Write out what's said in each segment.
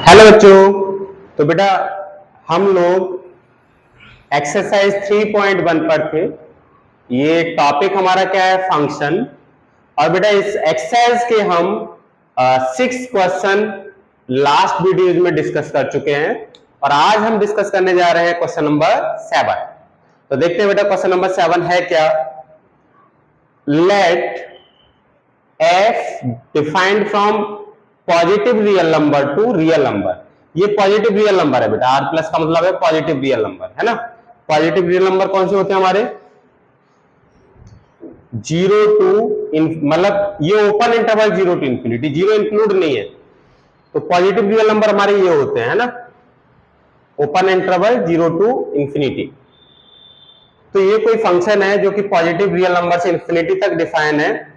Hello बच्चों। तो बेटा हम लोग एक्सरसाइज 3.1 पर थे। ये टॉपिक हमारा क्या है? फंक्शन। और बेटा इस एक्सरसाइज के हम 6 क्वेश्चन लास्ट वीडियोज में डिस्कस कर चुके हैं और आज हम डिस्कस करने जा रहे हैं क्वेश्चन नंबर 7। तो देखते हैं बेटा क्वेश्चन नंबर 7 है क्या। Let f defined from positive real number to real number. ये पॉजिटिव रियल नंबर है बेटा। r प्लस का मतलब है पॉजिटिव रियल नंबर, है ना। पॉजिटिव रियल नंबर कौन से होते हैं हमारे? 0 टू मतलब ये open interval 0 to infinity, 0 include नहीं है। तो पॉजिटिव रियल नंबर हमारे ये होते हैं, है ना, ओपन इंटरवल 0 टू इंफिनिटी। तो ये कोई फंक्शन है जो कि पॉजिटिव रियल नंबर से इंफिनिटी तक डिफाइन है।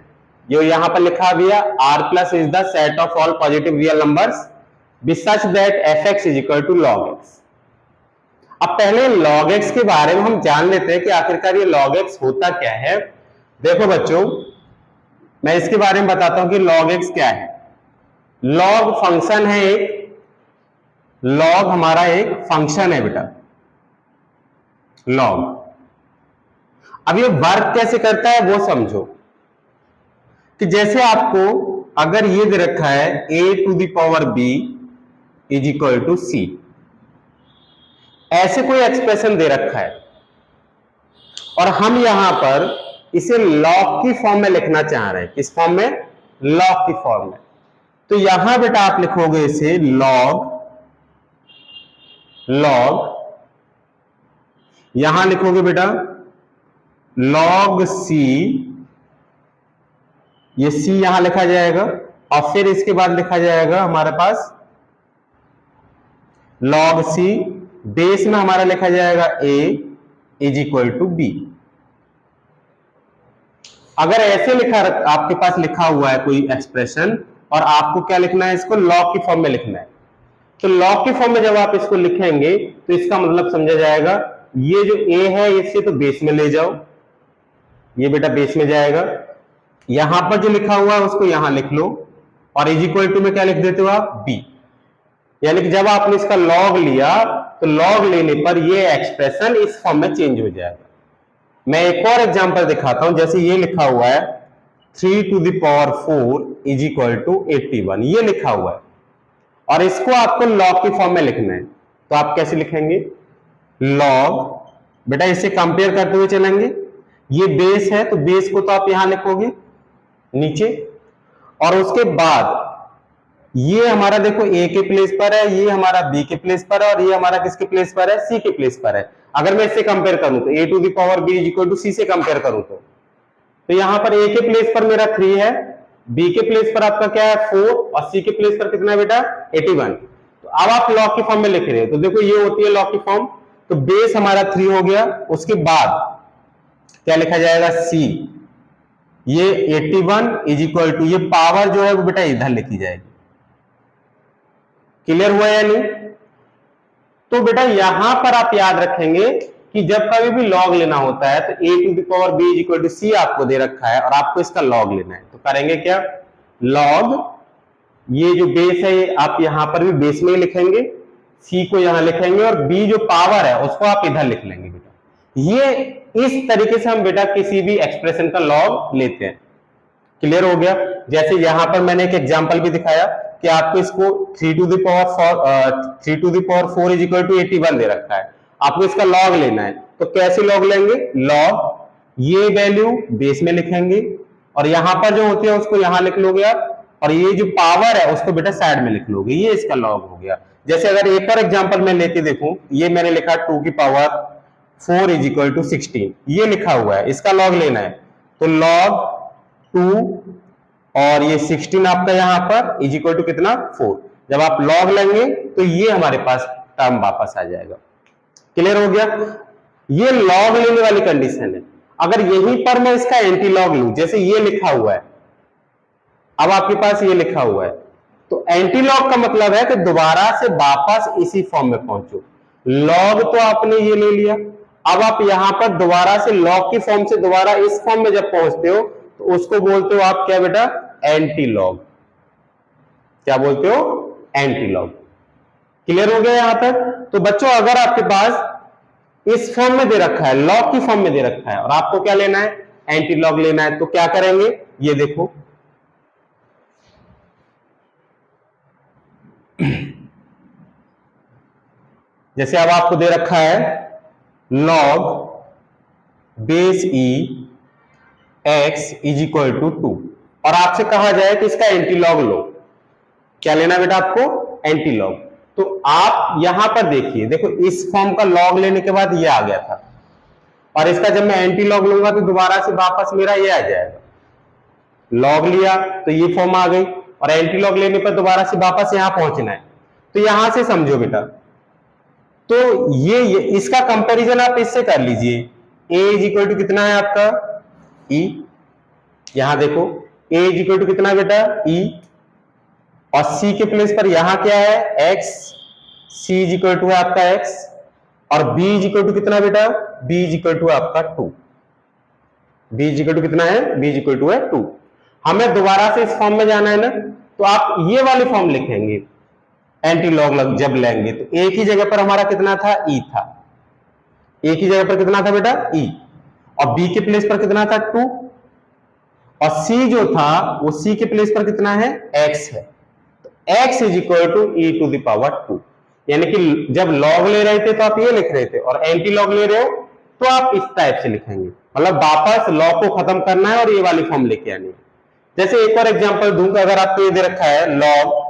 जो यहां पर लिखा भी है r plus is the set of all positive real numbers be such that fx is equal to log x। अब पहले log x के बारे में हम जान लेते हैं कि आखिरकार ये log x होता क्या है। देखो बच्चों, मैं इसके बारे में बताता हूं कि log x क्या है। log फंक्शन है एक, log हमारा एक फंक्शन है बेटा, log। अब ये वर्क कैसे करता है वो समझो कि जैसे आपको अगर ये दे रखा है a to the power b is equal to c, ऐसे कोई एक्सप्रेशन दे रखा है और हम यहां पर इसे लॉग की फॉर्म में लिखना चाह रहे हैं। किस फॉर्म में? लॉग की फॉर्म में। तो यहां बेटा आप लिखोगे इसे लॉग, यहां लिखोगे बेटा लॉग c, ये c यहां लिखा जाएगा और फिर इसके बाद लिखा जाएगा हमारे पास log c, बेस में हमारा लिखा जाएगा a is equal to b। अगर ऐसे लिखा आपके पास लिखा हुआ है कोई एक्सप्रेशन और आपको क्या लिखना है? इसको लॉग की फॉर्म में लिखना है। तो लॉग की फॉर्म में जब आप इसको लिखेंगे तो इसका मतलब समझा जाएगा ये जो a है इसे तो बेस में ले जाओ, ये बेटा बेस में जाएगा। यहां पर जो लिखा हुआ है उसको यहां लिख लो और इज इक्वल टू में क्या लिख देते हो आप? b। यानी कि जब आपने इसका लॉग लिया तो लॉग लेने पर ये एक्सप्रेशन इस फॉर्म में चेंज हो जाएगा। मैं एक और एग्जांपल दिखाता हूं। जैसे ये लिखा हुआ है 3 to the power 4 is equal to 81, ये लिखा हुआ है और इसको आपको लॉग की फॉर्म में लिखना है। तो आप कैसे लिखेंगे? लॉग, बेटा इसे कंपेयर करते हुए चलेंगे। ये बेस है तो बेस को तो आप यहां लिखोगे नीचे और उसके बाद ये हमारा देखो a के प्लेस पर है, ये हमारा b के प्लेस पर है और ये हमारा किसके प्लेस पर है? c के प्लेस पर है। अगर मैं इससे कंपेयर करूं तो a to the power b is equal to c से कंपेयर करूं तो यहां पर a के प्लेस पर मेरा 3 है, b के प्लेस पर आपका क्या है 4 और c के प्लेस पर कितना है बेटा? 81। तो अब आप लॉग की फॉर्म में लिख रहे हो तो देखो ये होती है लॉग की फॉर्म। तो बेस हमारा 3 हो गया, उसके बाद क्या लिखा जाएगा? c, ये 81 इज इक्वल टू, ये पावर जो है वो बेटा इधर लिखी जाएगी। क्लियर हुआ या नहीं? तो बेटा यहां पर आप याद रखेंगे कि जब कभी भी लॉग लेना होता है तो a to the power b is equal to c आपको दे रखा है और आपको इसका लॉग लेना है। तो करेंगे क्या? लॉग, ये जो बेस है ये आप यहां पर भी बेस में ही लिखेंगे, c को यहां लिखेंगे और b जो पावर है उसको आप इधर लिख लेंगे बेटा। ये इस तरीके से हम बेटा किसी भी एक्सप्रेशन का लॉग लेते हैं। क्लियर हो गया? जैसे यहां पर मैंने एक एग्जांपल भी दिखाया कि आपको इसको 3 to the power 4 is equal to 81 दे रखा है, आपको इसका लॉग लेना है। तो कैसे लॉग लेंगे? लॉग, ये वैल्यू बेस में लिखेंगे और यहां पर जो होती है उसको यहां लिख लोगे आप और ये जो पावर है उसको बेटा साइड में लिख लोगे, ये इसका लॉग हो गया। जैसे अगर एक और एग्जांपल मैं लेके देखूं, ये मैंने लिखा 2 की पावर 4 इज इक्वल टू 16, ये लिखा हुआ है, इसका लॉग लेना है। तो लॉग 2 और ये 16 आपका यहां पर इज इक्वल टू कितना? 4। जब आप लॉग लेंगे तो ये हमारे पास टर्म वापस आ जाएगा। क्लियर हो गया? ये लॉग लेने वाली कंडीशन है। अगर यहीं पर मैं इसका एंटी लॉग लूं, जैसे ये लिखा हुआ है, अब आपके पास ये लिखा हुआ है, तो एंटी लॉग का मतलब है कि दोबारा से वापस इसी फॉर्म में पहुंचो। लॉग तो आपने ये ले लिया, अब आप यहां पर दोबारा से लॉग की फॉर्म से दोबारा इस फॉर्म में जब पहुंचते हो तो उसको बोलते हो आप क्या बेटा? Anti log. क्या बोलते हो? Anti log. क्लियर हो गया यहां तक? तो बच्चों अगर आपके पास इस फॉर्म में दे रखा है, लॉग की फॉर्म में दे रखा है, और आपको क्या लेना है, एंटी लॉग लेना है, तो क्या करेंगे, ये देखो जैसे अब आपको दे रखा है log base E X is equal to 2, और आपसे कहा जाए कि इसका एंटी लॉग लो, क्या लेना बेटा आपको, एंटी लॉग। तो आप यहां पर देखिए, देखो इस फॉर्म का लॉग लेने के बाद ये आ गया था, और इसका जब मैं एंटी लॉग लूंगा तो दोबारा से वापस मेरा ये आ जाएगा, लॉग लिया तो ये फॉर्म आ गई, और एंटी लॉग लेने पर दोबारा से वापस यहां पहुंचना है। तो यहां से समझो बेटा, तो ये इसका कंपैरिजन आप इससे कर लीजिए, a इज इक्वल टू कितना है आपका e, यहां देखो a इज इक्वल टू कितना बेटा e, और c के प्लेस पर यहां क्या है x, c is equal to है आपका x, और b इज इक्वल टू कितना बेटा, b इज इक्वल टू आपका 2, b इज इक्वल टू कितना है, b इज इक्वल टू है 2। हमें दोबारा से इस फॉर्म में जाना है ना, तो आप ये वाली फॉर्म लिखेंगे एंटी लॉग जब लेंगे, तो एक ही जगह पर हमारा कितना था, e था, एक ही जगह पर कितना था बेटा e, और b के प्लेस पर कितना था 2, और c जो था वो c के प्लेस पर कितना है, x है, तो x is equal to e to the power 2। यानी कि जब लॉग ले रहे थे तो आप ये लिख रहे थे, और एंटी लॉग ले रहे हो तो आप इस टाइप से लिखेंगे, मतलब वापस लॉग को खत्म करना है और ये वाली फॉर्म लेके आनी है। जैसे एक और एग्जांपल दूंगा, अगर आपको ये दे रखा है log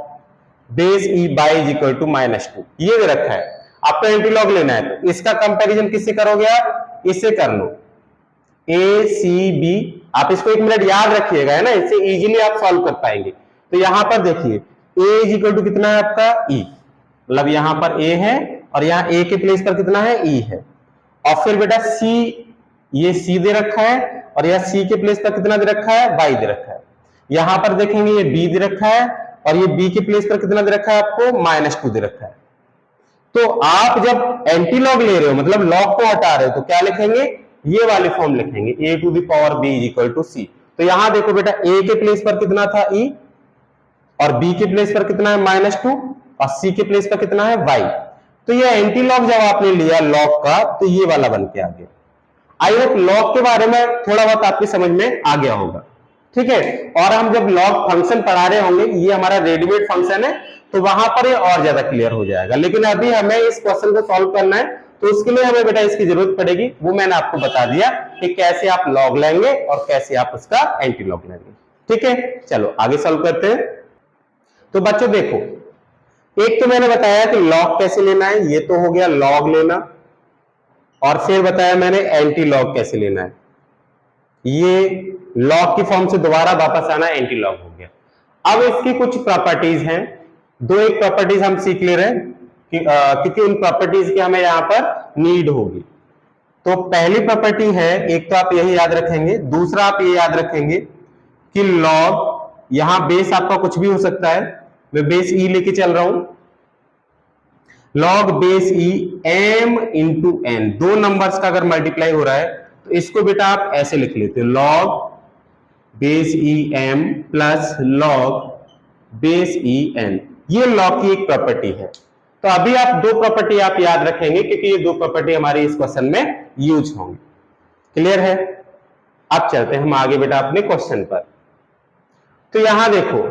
base E Y is equal to -2, ये दे रखा है, आपको एंटी लॉग लेना है, तो इसका कंपैरिजन किससे करोगे आप, इससे कर लो ए सी बी, आप इसको 1 मिनट याद रखिएगा, है ना, इससे इजीली आप सॉल्व कर पाएंगे। तो यहां पर देखिए ए इज इक्वल टू कितना है आपका ई, मतलब यहां पर ए है, और यहां ए के प्लेस पर कितना है ई है, और फिर बेटा सी, ये सी दे रखा है, और यह सी के प्लेस पर कितना दे रखा है, वाई दे रखा है। यहां पर देखेंगे ये बी दे रखा है, और ये बी के प्लेस पर कितना दे रखा है आपको, -2 दे रखा है। तो आप जब एंटी लॉग ले रहे हो, मतलब लॉग को हटा रहे हो, तो क्या लिखेंगे, ये वाली फॉर्म लिखेंगे, a to the power b is equal to c। तो यहां देखो बेटा a के प्लेस पर कितना था e, और b के प्लेस पर कितना है -2, और c के प्लेस पर कितना है y। तो ये एंटी लॉग जब आपने लिया लॉग का, तो ये वाला बन के आ गया। आई होप लॉग के बारे में थोड़ा बहुत आपकी समझ में आ गया होगा, ठीक है। और हम जब लॉग फंक्शन पढ़ा रहे होंगे, ये हमारा रेडीमेड फंक्शन है, तो वहां पर ये और ज्यादा क्लियर हो जाएगा, लेकिन अभी हमें इस क्वेश्चन को सॉल्व करना है, तो उसके लिए हमें बेटा इसकी जरूरत पड़ेगी, वो मैंने आपको बता दिया कि कैसे आप लॉग लेंगे और कैसे आप उसका एंटी लॉग लेंगे, ठीक है। चलो आगे सॉल्व करते हैं। तो बच्चों देखो, एक तो मैंने बताया कि लॉग कैसे लेना है, ये तो हो गया लॉग लेना, और फिर बताया मैंने एंटी लॉग कैसे लेना है, ये लॉग की फॉर्म से दोबारा वापस आना एंटी लॉग हो गया। अब इसकी कुछ प्रॉपर्टीज हैं, दो एक प्रॉपर्टीज हम सीख ले रहे हैं क्योंकि उन प्रॉपर्टीज की हमें यहां पर नीड होगी। तो पहली प्रॉपर्टी है, एक तो आप यही याद रखेंगे, दूसरा आप ये याद रखेंगे कि लॉग, यहां बेस आपका कुछ भी हो सकता है, मैं बेस ई लेके चल रहा हूं, लॉग बेस ई m इंटू n, दो नंबर्स का अगर मल्टीप्लाई हो रहा है तो इसको बेटा आप ऐसे लिख लेते हो, लॉग बेस ई m प्लस लॉग बेस ई n, ये लॉग की एक प्रॉपर्टी है। तो अभी आप दो प्रॉपर्टी आप याद रखेंगे, क्योंकि ये दो प्रॉपर्टी हमारी इस क्वेश्चन में यूज होंगी, क्लियर है। अब चलते हैं हम आगे बेटा अपने क्वेश्चन पर। तो यहां देखो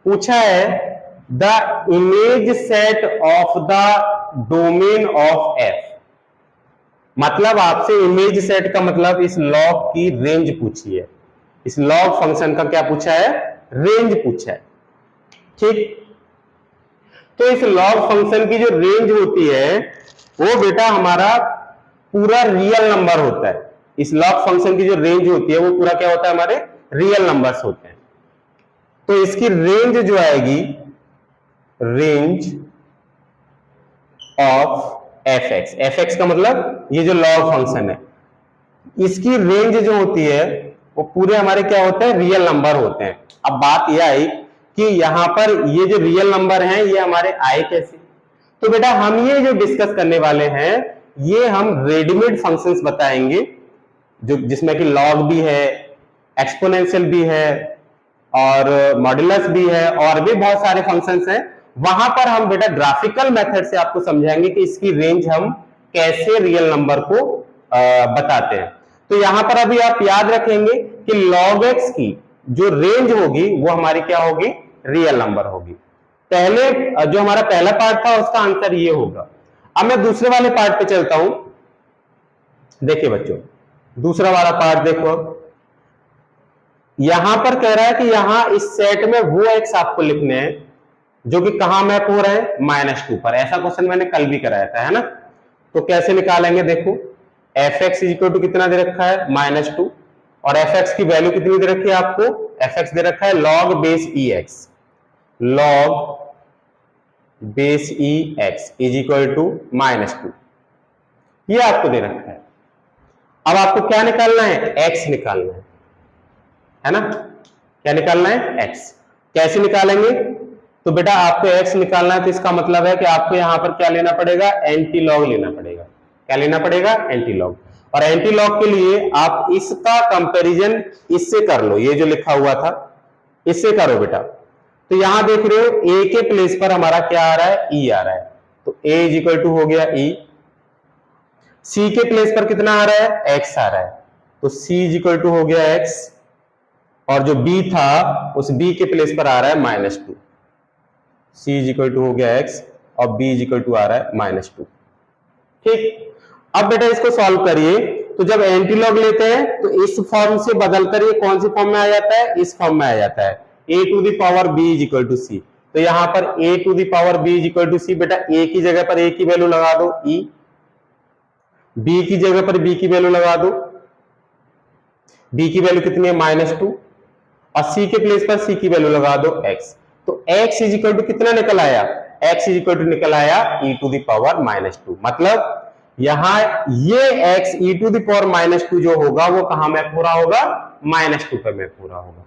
पूछा है the image set of the domain of f, मतलब आपसे इमेज सेट का मतलब इस लॉग की रेंज पूछी है, इस लॉग फंक्शन का क्या पूछा है, रेंज पूछा है, ठीक। तो इस लॉग फंक्शन की जो रेंज होती है वो बेटा हमारा पूरा रियल नंबर होता है, इस लॉग फंक्शन की जो रेंज होती है वो पूरा क्या होता है, हमारे रियल नंबर्स होते हैं। तो इसकी रेंज जो आएगी, रेंज ऑफ एफ एक्स का मतलब ये जो लॉग फंक्शन है, इसकी रेंज जो होती है वो पूरे हमारे क्या होते हैं, रियल नंबर होते हैं। अब बात यह आई कि यहां पर ये जो रियल नंबर हैं ये हमारे आए कैसे, तो बेटा हम ये जो डिस्कस करने वाले हैं ये हम रेडीमेड फंक्शंस बताएंगे, जो जिसमें कि लॉग भी है, एक्सपोनेंशियल भी है, और मॉड्यूलस भी है, और भी बहुत सारे फंक्शंस हैं, वहां पर हम बेटा ग्राफिकल मेथड से आपको समझाएंगे कि इसकी रेंज हम कैसे रियल नंबर को बताते हैं। तो यहां पर अभी आप याद रखेंगे कि log x की जो रेंज होगी वो हमारी क्या होगी, रियल नंबर होगी। पहले जो हमारा पहला पार्ट था उसका आंसर ये होगा। अब मैं दूसरे वाले पार्ट पे चलता हूं। देखिए बच्चों, दूसरा वाला पार्ट देखो, यहां पर कह रहा है कि यहां इस सेट में वो एक्स आपको लिखने हैं जो कि कहां मैप हो रहे हैं, -2 पर। ऐसा क्वेश्चन मैंने कल भी कराया था, है ना। तो कैसे निकालेंगे, देखो F X is equal to कितना दे रखा है, -2, और एफ एक्स की वैल्यू कितनी दे रखी है आपको, एफ एक्स दे रखा है log base E X, log base E X is equal to -2, ये आपको दे रखा है। अब आपको क्या निकालना है, एक्स निकालना है ना। क्या निकालना है, एक्स। कैसे निकालेंगे, तो बेटा आपको एक्स निकालना है तो इसका मतलब है कि आपको यहां पर क्या लेना पड़ेगा, एंटी लॉग लेना पड़ेगा। क्या लेना पड़ेगा, एंटी लॉग। और एंटी लॉग के लिए आप इसका कंपैरिजन इससे कर लो, ये जो लिखा हुआ था इससे करो बेटा। तो यहां देख रहे हो ए के प्लेस पर हमारा क्या आ रहा है, ई आ रहा है, तो ए इज इक्वल टू हो गया ई। सी के प्लेस पर कितना आ रहा है, एक्स आ रहा है, तो सी इज इक्वल टू हो गया एक्स। और जो बी था उस बी के प्लेस पर आ रहा है -2, सी इज इक्वल टू हो गया एक्स और बी इज इक्वल टू आ रहा है -2। ठीक, अब बेटा इसको सॉल्व करिए। तो जब एंटी लॉग लेते हैं तो इस फॉर्म से बदलकर ये कौन सी फॉर्म में आ जाता है, इस फॉर्म में आ जाता है, a to the power b is equal to C. तो यहां पर a to the power b is equal to C, बेटा a की जगह पर a की वैल्यू लगा दो e, b की जगह पर b की वैल्यू लगा दो, b की वैल्यू कितनी है, -2, और c के प्लेस पर c की वैल्यू लगा दो x। तो x इज इक्वल टू कितना निकल आया, x इज इक्वल टू निकल आया e टू द पावर -2। मतलब यहां ये x e to the power -2 जो होगा वो कहां मैप हो रहा होगा, -2 पे मैप हो रहा होगा।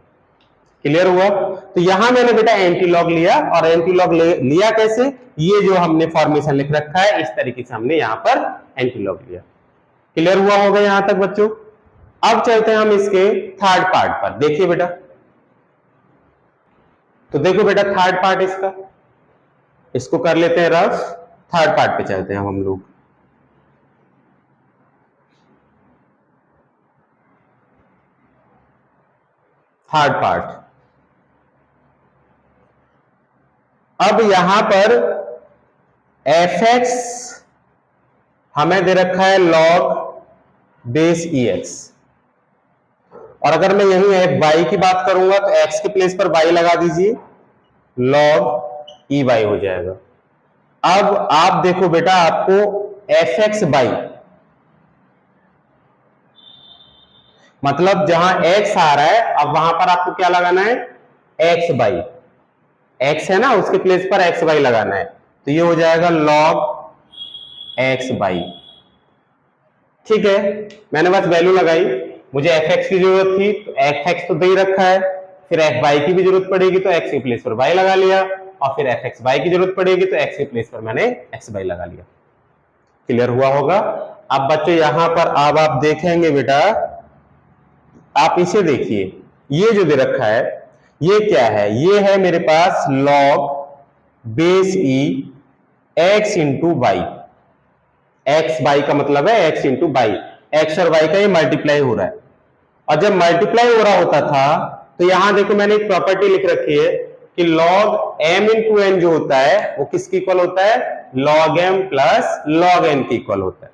क्लियर हुआ। तो यहां मैंने बेटा एंटी लॉग लिया, और एंटी लॉग लिया कैसे, ये जो हमने फॉर्मेशन लिख रखा है इस तरीके से हमने यहां पर एंटी लॉग लिया। क्लियर हुआ होगा यहां तक बच्चों। अब चलते हैं हम इसके थर्ड पार्ट पर। देखिए बेटा, तो देखो बेटा थर्ड पार्ट इसका, इसको कर लेते हैं रफ। थर्ड पार्ट पे चलते हैं हम लोग। थर्ड पार्ट, अब यहां पर एफ एक्स हमें दे रखा है log बेस ई एक्स, और अगर मैं यहीं एफ वाई की बात करूंगा तो एक्स के प्लेस पर वाई लगा दीजिए, log ई वाई हो जाएगा। अब आप देखो बेटा, आपको एफ एक्स बाई, मतलब जहां x आ रहा है अब वहां पर आपको क्या लगाना है, x बाई, x है ना उसके प्लेस पर x बाई लगाना है, तो ये हो जाएगा log x बाई। ठीक है, मैंने बस वैल्यू लगाई, मुझे fx की जरूरत थी तो fx तो दे ही रखा है, फिर fy की भी जरूरत पड़ेगी तो x के प्लेस पर y लगा लिया, और फिर fxy की जरूरत पड़ेगी तो x के प्लेस पर मैंने xy लगा लिया। क्लियर हुआ होगा। अब बच्चों यहां पर अब आप देखेंगे बेटा, आप इसे देखिए, ये जो दे रखा है ये क्या है, ये है मेरे पास log base E x into Y. X Y का मतलब है x इंटू बाई, एक्स और y का ये मल्टीप्लाई हो रहा है। और जब मल्टीप्लाई हो रहा होता था तो यहां देखो मैंने एक प्रॉपर्टी लिख रखी है कि log m इंटू n जो होता है वो किसके इक्वल होता है, log m plus log n के इक्वल होता है।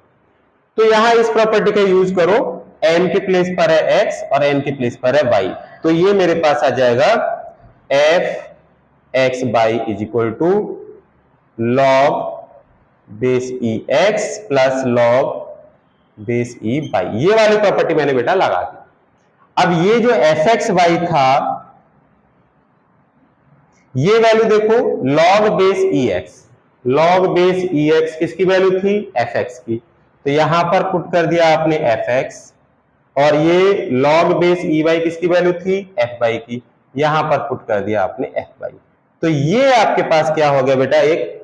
तो यहां इस प्रॉपर्टी का यूज करो, m के प्लेस पर है x और n के प्लेस पर है y, तो ये मेरे पास आ जाएगा f x Y is equal to log base E X plus log base E Y. ये वाली प्रॉपर्टी मैंने बेटा लगा दी। अब ये जो एफ एक्स वाई था, ये वैल्यू देखो log base E X, log base E x किसकी वैल्यू थी, एफ एक्स की, तो यहां पर पुट कर दिया आपने एफ एक्स, और ये log बेस ई वाई किसकी वैल्यू थी, एफ वाई की, यहां पर पुट कर दिया आपने एफ वाई। तो ये आपके पास क्या हो गया बेटा, एक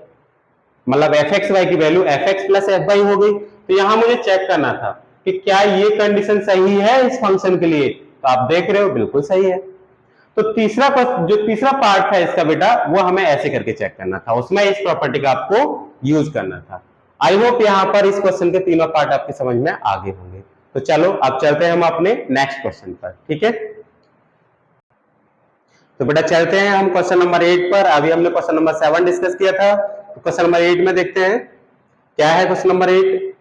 मतलब एफ एक्स वाई की value F X plus F Y हो गई। तो यहां मुझे चेक करना था कि क्या ये कंडीशन सही है इस फंक्शन के लिए, तो आप देख रहे हो बिल्कुल सही है। तो जो तीसरा पार्ट था इसका बेटा, वो हमें ऐसे करके चेक करना था, उसमें इस प्रॉपर्टी का आपको यूज करना था। आई होप यहाँ पर इस क्वेश्चन के तीनों पार्ट आपके समझ में आ गए होंगे। तो चलो अब चलते हैं हम अपने नेक्स्ट क्वेश्चन पर, ठीक है। तो बेटा चलते हैं हम क्वेश्चन नंबर 8 पर। अभी हमने क्वेश्चन नंबर 7 डिस्कस किया था, तो क्वेश्चन नंबर 8 में देखते हैं क्या है। Question number 8,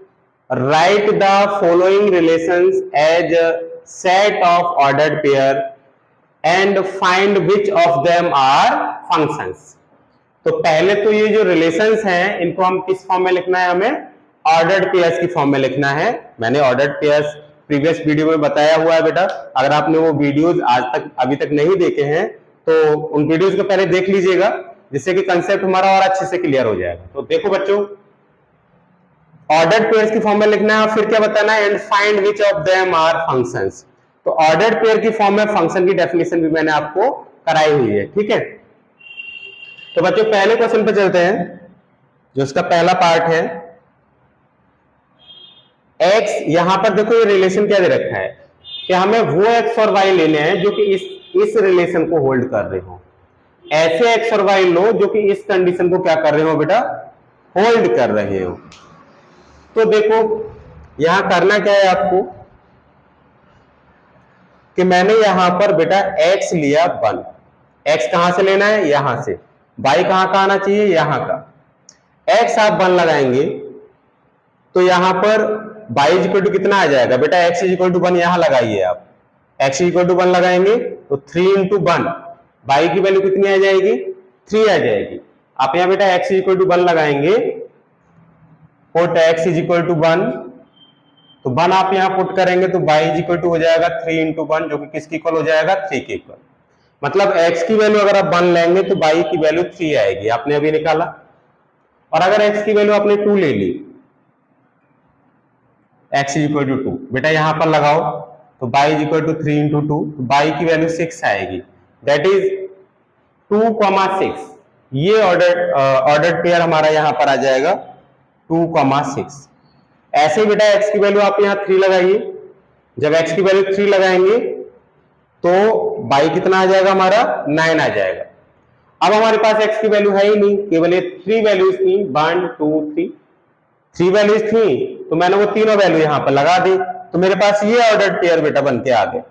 write the following relations as set of ordered pair and find which of them are functions. तो पहले तो ये जो रिलेशंस हैं इनको हम किस फॉर्म में लिखना है, हमें ऑर्डर्ड पेयर्स की फॉर्म में लिखना है। मैंने ऑर्डर्ड पेयर्स प्रीवियस वीडियो में बताया हुआ है बेटा, अगर आपने वो वीडियोस आज तक अभी तक नहीं देखे हैं तो उन वीडियोस को पहले देख लीजिएगा, जिससे कि कंसेप्ट हमारा और अच्छे से क्लियर हो जाएगा। तो देखो बच्चों, ऑर्डर्ड पेयर्स की फॉर्म में लिखना है और फिर क्या बताना है, and find which of them are functions. तो ऑर्डर्ड पेयर की फॉर्म में फंक्शन की डेफिनेशन भी मैंने आपको कराई हुई है, ठीक है। तो बच्चों पहले क्वेश्चन पे चलते हैं, जो इसका पहला पार्ट है। एक्स, यहां पर देखो ये रिलेशन क्या दे रखा है कि हमें वो एक्स और वाई लेने हैं जो कि इस रिलेशन को होल्ड कर रहे हो। ऐसे एक्स और वाई लो जो कि इस कंडीशन को क्या कर रहे हो बेटा, होल्ड कर रहे हो। तो देखो यहां करना क्या है आपको कि मैंने यहां पर बेटा x लिया 1, x कहां से लेना है, यहां से। y कहां का आना चाहिए, यहां का। x आप 1 लगाएंगे तो यहां पर y इक्वल टू कितना आ जाएगा बेटा, x इक्वल टू 1 यहां लगाइए आप। x इक्वल टू 1 लगाएंगे तो 3 इंटू 1, y की वैल्यू कितनी आ जाएगी, 3 आ जाएगी। आप यहां बेटा x इक्वल टू 1 लगाएंगे, पुट x इक्वल टू 1, तो 1 आप यहां पुट करेंगे तो y इक्वल टू हो जाएगा 3 इंटू 1, जो कि किसकी इक्वल हो जाएगा, 3 के इक्वल। मतलब x की वैल्यू अगर आप 1 लेंगे तो y की वैल्यू 3 आएगी, आपने अभी निकाला। और अगर x की वैल्यू आपने 2 ले ली, x इक्वल टू 2, बेटा यहां पर लगाओ तो y इक्वल टू 3 इंटू 2, तो y की वैल्यू 6 आएगी, दैट इज 2,6। ये ऑर्डर्ड पेयर हमारा यहां पर आ जाएगा 2,6। ऐसे ही बेटा x की वैल्यू आप यहां 3 लगाइए, जब x की वैल्यू 3 लगाएंगे तो y कितना आ जाएगा हमारा, 9 आ जाएगा। अब हमारे पास x की वैल्यू है ही नहीं, केवल ये 3 वैल्यूज थी, 1 2 3, 3 वैल्यूज थी, तो मैंने वो तीनों वैल्यू यहां पर लगा दी, तो मेरे पास ये ऑर्डर्ड पेयर बेटा बन के आ गया।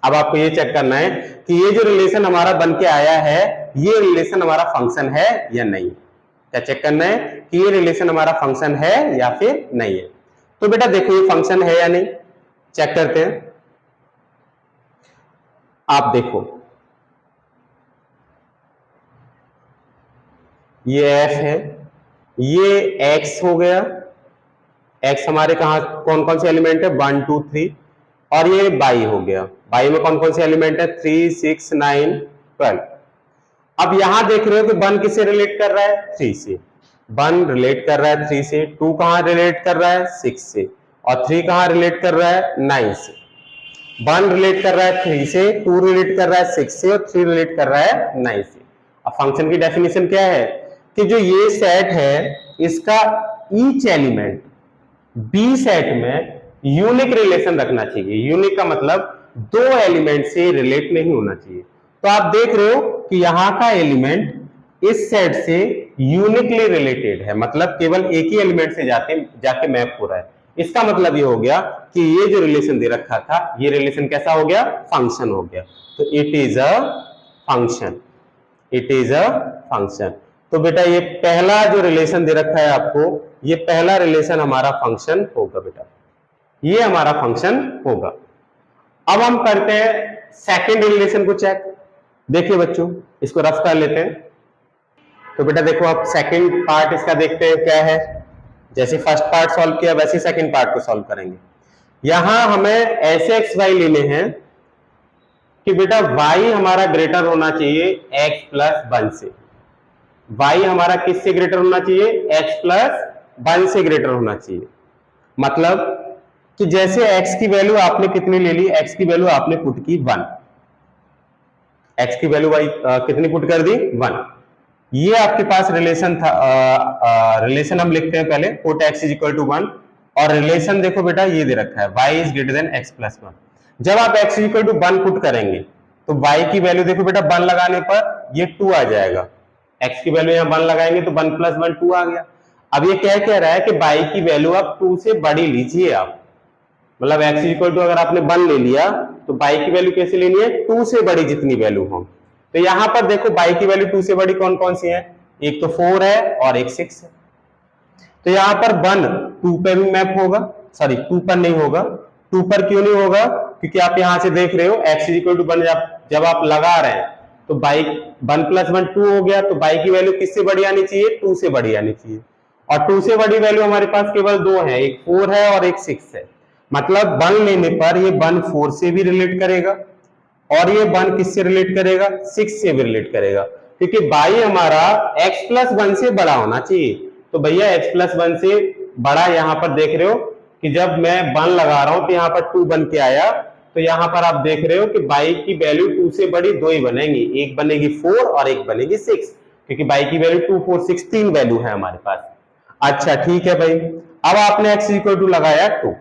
अब आपको ये चेक करना है कि ये जो रिलेशन हमारा बन के आया है, ये रिलेशन हमारा फंक्शन है या नहीं। क्या चेक करना है कि ये रिलेशन हमारा फंक्शन है या फिर नहीं है। तो बेटा देखो ये फंक्शन है या नहीं, चेक करते हैं। आप देखो ये f है, ये x हो गया, x हमारे कहा कौन कौन से एलिमेंट है, 1 2 3, और ये y हो गया, y में कौन कौन से एलिमेंट है, 3 6 9 12। अब यहां देख रहे हो कि 1 किससे रिलेट कर रहा है, 3 से। 1 रिलेट कर रहा है 3 से, 2 कहां रिलेट कर रहा है, 6 से, और 3 कहां रिलेट कर रहा है, 9 से। 1 रिलेट कर रहा है 3 से, 2 रिलेट कर रहा है 6 से, और 3 रिलेट कर रहा है 9 से। अब फंक्शन की डेफिनेशन क्या है कि जो ये सेट है इसका ईच एलिमेंट बी सेट में यूनिक रिलेशन रखना चाहिए। यूनिक का मतलब 2 एलिमेंट से रिलेट नहीं होना चाहिए। तो आप देख रहे हो कि यहां का एलिमेंट इस सेट से यूनिकली रिलेटेड है, मतलब केवल एक ही एलिमेंट से जाके मैप हो रहा है। इसका मतलब ये हो गया कि ये जो रिलेशन दे रखा था, ये रिलेशन कैसा हो गया, फंक्शन हो गया। तो it is a function, it is a function. तो बेटा ये पहला जो रिलेशन दे रखा है आपको, ये पहला रिलेशन हमारा फंक्शन होगा बेटा, ये हमारा फंक्शन होगा। अब हम करते हैं सेकंड रिलेशन को चेक। देखिए बच्चों इसको रफ कर लेते हैं। तो बेटा देखो आप सेकंड पार्ट इसका देखते हैं क्या है। जैसे फर्स्ट पार्ट सॉल्व किया वैसे सेकंड पार्ट को सॉल्व करेंगे। यहां हमें ऐसे एक्स वाई लेने हैं कि बेटा y हमारा ग्रेटर होना चाहिए x प्लस 1 से। y हमारा किससे ग्रेटर होना चाहिए, x प्लस 1 से ग्रेटर होना चाहिए। मतलब कि जैसे x की वैल्यू आपने कितनी ले ली, x की वैल्यू आपने पुट की 1, x की वैल्यू y कितनी पुट कर दी, 1। ये आपके पास रिलेशन था, रिलेशन हम लिखते हैं पहले, put x is equal to 1, और रिलेशन देखो बेटा ये दे रखा है y is greater than x plus 1। जब आप x इक्वल टू 1 पुट करेंगे तो y की वैल्यू देखो बेटा 1 लगाने पर ये 2 आ जाएगा, x की वैल्यू यहाँ 1 लगाएंगे तो 1 + 1 2 आ गया। अब ये क्या कह रहा है कि y की वैल्यू आप 2 से बड़ी लीजिए आप, मतलब x इक्वल टू अगर आपने 1 ले लिया तो y की वैल्यू कैसे लेनी है, 2 से बड़ी जितनी वैल्यू हो। तो यहां पर देखो y की वैल्यू 2 से बड़ी कौन कौन सी है, एक तो 4 है और एक 6 है। तो यहां पर 1 2 पे भी मैप होगा, सॉरी 2 पर नहीं होगा। 2 पर क्यों नहीं होगा, क्योंकि आप यहां से देख रहे हो x इक्वल टू 1 जब आप लगा रहे हैं तो y 1 + 1 2 हो गया, तो y की वैल्यू किससे बड़ी आनी चाहिए, 2 से बड़ी आनी चाहिए। और 2 से बड़ी वैल्यू हमारे पास केवल दो है, एक 4 है और एक 6 है। मतलब 1 लेने पर ये 1 4 से भी रिलेट करेगा और ये 1 किससे रिलेट करेगा, 6 से भी रिलेट करेगा, क्योंकि y हमारा x + 1 से बड़ा होना चाहिए। तो भैया x + 1 से बड़ा यहां पर देख रहे हो कि जब मैं 1 लगा रहा हूं तो यहां पर 2 बन के आया, तो यहां पर आप देख रहे हो कि y की वैल्यू 2 से बड़ी दो ही बनेगी, एक बनेगी 4 और एक बनेगी 6, क्योंकि y की वैल्यू 2 4 6 3 वैल्यू है हमारे पास। अच्छा ठीक है भाई, अब आपने x इक्वल टू लगाया 2,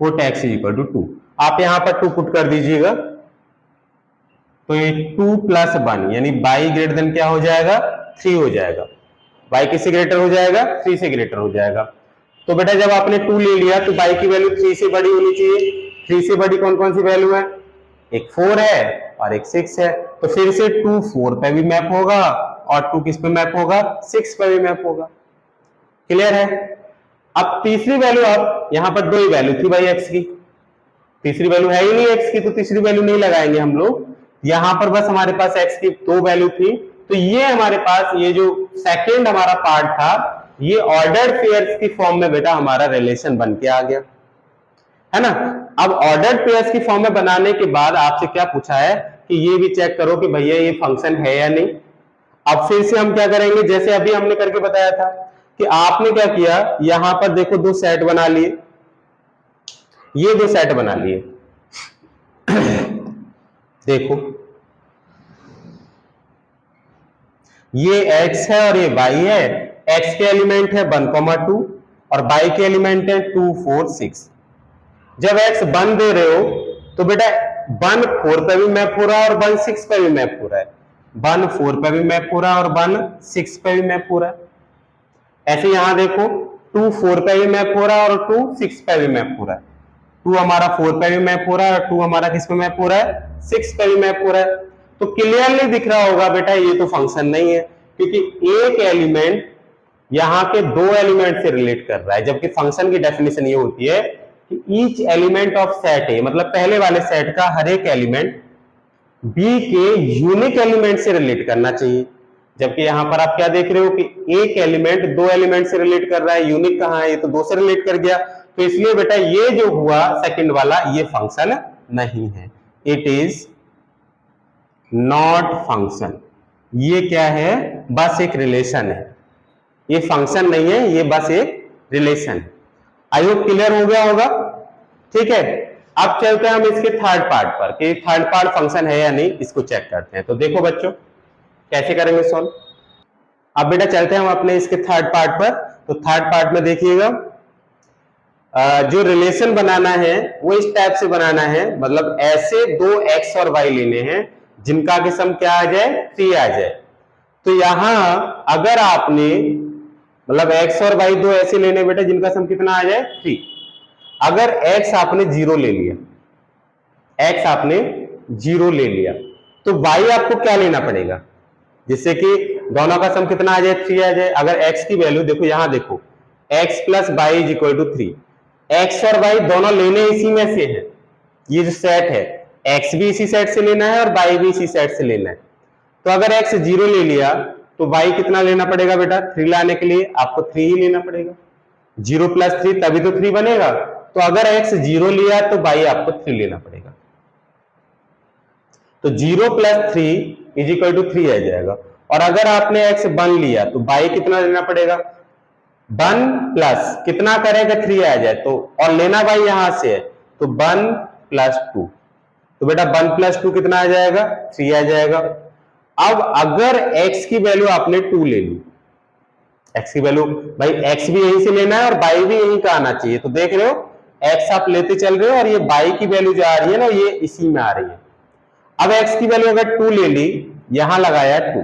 पुट x इक्वल टू 2, आप यहां पर 2 पुट कर दीजिएगा, तो ये 2 + 1 यानी y ग्रेटर देन क्या हो जाएगा, 3 हो जाएगा। y किससे ग्रेटर हो जाएगा, 3 से ग्रेटर हो जाएगा। तो बेटा जब आपने 2 ले लिया तो y की वैल्यू 3 से बड़ी होनी चाहिए। 3 से बड़ी कौन कौन सी वैल्यू है, एक 4 है और एक 6 है। तो फिर से 2 4 पे भी मैप होगा और 2 किस पे मैप होगा, 6 पे भी मैप होगा। क्लियर है। अब तीसरी वैल्यू, अब यहां पर दो ही वैल्यू थी भाई x की, तीसरी वैल्यू है ही नहीं x की, तो तीसरी वैल्यू नहीं लगाएंगे हम लोग। यहां पर बस हमारे पास x की दो वैल्यू थी, तो ये हमारे पास ये जो सेकंड हमारा पार्ट था ये ऑर्डर्ड पेयर्स की फॉर्म में बेटा हमारा रिलेशन बन के आ गया, है ना। अब ऑर्डर्ड पेयर्स की फॉर्म में बनाने के बाद आपसे क्या पूछा है कि ये भी चेक करो कि भैया ये फंक्शन है या नहीं। अब फिर से हम क्या करेंगे, जैसे अभी हमने करके बताया था कि आपने क्या किया, यहां पर देखो दो सेट बना लिए, ये दो सेट बना लिए देखो ये x है और ये y है। x के एलिमेंट है 1, 2 और y के एलिमेंट है 2 4 6। जब x 1 दे रहे हो तो बेटा 1 4 पे भी मैप हो रहा है और 1 6 पे भी मैप हो रहा है, 1 4 पे भी मैप हो रहा है और 1 6 पे भी मैप हो रहा है। ऐसे यहां देखो 2 4 पे भी मैप हो रहा है और 2 6 पे भी मैप हो रहा है। 2 हमारा 4 पे भी मैप हो रहा है और 2 हमारा किस पे मैप हो रहा है, 6 पे भी मैप हो रहा है। तो क्लियरली दिख रहा होगा बेटा ये तो फंक्शन नहीं है, क्योंकि एक एलिमेंट यहां के दो एलिमेंट से रिलेट कर रहा है, जबकि फंक्शन की डेफिनेशन ये होती है कि ईच एलिमेंट ऑफ सेट ए, मतलब पहले वाले सेट का हर एक एलिमेंट बी के यूनिक एलिमेंट से रिलेट करना चाहिए। जबकि यहां पर आप क्या देख रहे हो कि एक एलिमेंट दो एलिमेंट से रिलेट कर रहा है, यूनिक कहां है, ये तो दो से रिलेट कर गया। तो इसलिए बेटा ये जो हुआ सेकंड वाला ये फंक्शन नहीं है, इट इज नॉट फंक्शन। ये क्या है, बस एक रिलेशन है, ये फंक्शन नहीं है, ये बस एक रिलेशन है। आई होप क्लियर हो गया होगा। ठीक है, अब चलते हैं हम इसके थर्ड पार्ट पर कि थर्ड पार्ट फंक्शन है या नहीं, इसको चेक करते हैं। तो देखो बच्चों कैसे करेंगे सॉल्व। अब बेटा चलते हैं हम अपने इसके थर्ड पार्ट पर। तो थर्ड पार्ट में देखिएगा जो रिलेशन बनाना है वो इस टाइप से बनाना है, मतलब ऐसे दो x और y लेने हैं जिनका के सम क्या आ जाए, 3 आ जाए। तो यहां अगर आपने मतलब x और y दो ऐसे लेने बेटा जिनका सम कितना आ जाए, 3। अगर x आपने 0 ले लिया, x आपने 0 ले लिया, तो y आपको क्या लेना पड़ेगा जिससे कि दोनों का सम कितना आ जाए, 3 आ जाए। अगर x की वैल्यू देखो, यहां देखो x + y = 3, x और y दोनों लेने इसी में से है, ये जो सेट है x भी इसी सेट से लेना है और y भी इसी सेट से लेना है। तो अगर x 0 ले लिया तो y कितना लेना पड़ेगा बेटा, 3 लाने के लिए आपको 3 ही लेना पड़ेगा, 0 + 3 तभी तो 3 बनेगा। तो अगर x 0 लिया तो y आपको 3 लेना पड़ेगा, तो 0 + 3 = 3 आ जाएगा। और अगर आपने x 1 लिया तो y कितना लेना पड़ेगा, 1 प्लस कितना करेगा, 3 आ जाए तो, और लेना भाई यहां से है तो 1 + 2, तो बेटा 1 + 2 कितना आ जाएगा, 3 आ जाएगा। अब अगर x की वैल्यू आपने 2 ले ली, x की वैल्यू भाई x भी यहीं से लेना है और y भी यहीं का आना चाहिए, तो देख रहे हो x आप लेते चल रहे हो और ये y की वैल्यू जो आ रही है ना ये इसी में आ रही है। अब x की वैल्यू अगर 2 ले ली, यहां लगाया 2,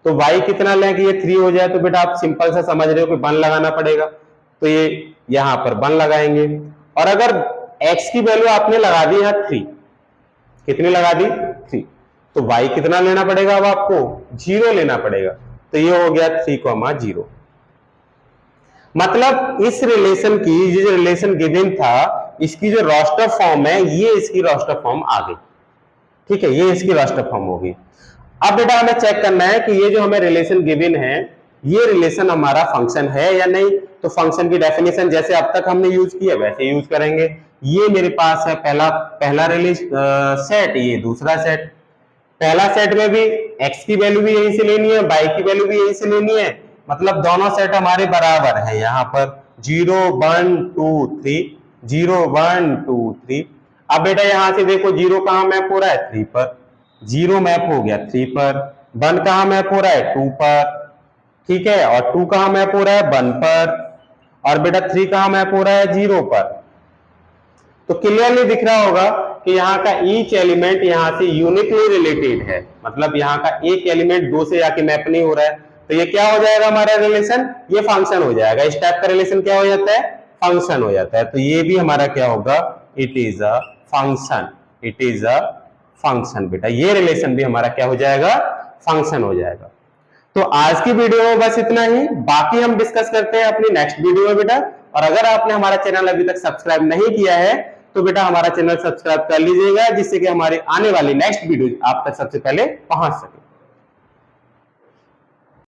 तो y कितना लें कि ये 3 हो जाए, तो बेटा आप सिंपल सा समझ रहे हो कि 1 लगाना पड़ेगा, तो ये यहां पर 1 लगाएंगे। और अगर x की वैल्यू आपने लगा दी यहां 3, कितनी लगा दी 3, तो y कितना लेना पड़ेगा अब आपको 0 लेना पड़ेगा, तो ये हो गया 3,0। मतलब इस रिलेशन की, ये जो रिलेशन गिवन था, इसकी जो रोस्टर फॉर्म है ये इसकी रोस्टर फॉर्म आ गई। ठीक है, ये इसकी रोस्टर फॉर्म होगी। अब बेटा हमें चेक करना है कि ये जो हमें रिलेशन गिवन है ये रिलेशन हमारा फंक्शन है या नहीं। तो फंक्शन की डेफिनेशन जैसे अब तक हमने यूज किया वैसे यूज करेंगे। ये मेरे पास है पहला सेट, ये दूसरा सेट। पहला सेट में भी x की वैल्यू भी यहीं से लेनी है, y की वैल्यू भी यहीं से लेनी है, मतलब दोनों सेट हमारे बराबर है। यहाँ पर 0 1 2 3, 0 1 2 3। अब बेटा यहां से देखो 0 कहां मैप हो रहा है 3 पर, 0 मैप हो गया 3 पर, 1 कहां मैप हो रहा है 2 पर, ठीक है, और 2 कहां मैप हो रहा है 1 पर, और बेटा 3 कहां मैप हो रहा है 0 पर। तो क्लियरली दिख रहा होगा कि यहाँ का ईच एलिमेंट यहाँ से यूनिकली रिलेटेड है, मतलब यहाँ का एक एलिमेंट दो से जाके मैप नहीं हो रहा है, तो ये क्या हो जाएगा हमारा रिलेशन, ये फंक्शन हो जाएगा। इस टाइप का रिलेशन क्या हो जाता है, फंक्शन हो जाता है। तो ये भी हमारा क्या होगा, it is a function, it is a function. बेटा ये रिलेशन भी हमारा क्या हो जाएगा, फंक्शन हो जाएगा। तो आज की वीडियो में बस इतना ही, बाकी हम डिस्कस करते हैं अपनी नेक्स्ट वीडियो में बेटा। और अगर आपने हमारा चैनल अभी तक सब्सक्राइब नहीं किया है तो बेटा हमारा चैनल सब्सक्राइब कर लीजिएगा, जिससे कि हमारी आने वाली नेक्स्ट वीडियो आप तक सबसे पहले पहुंच सके।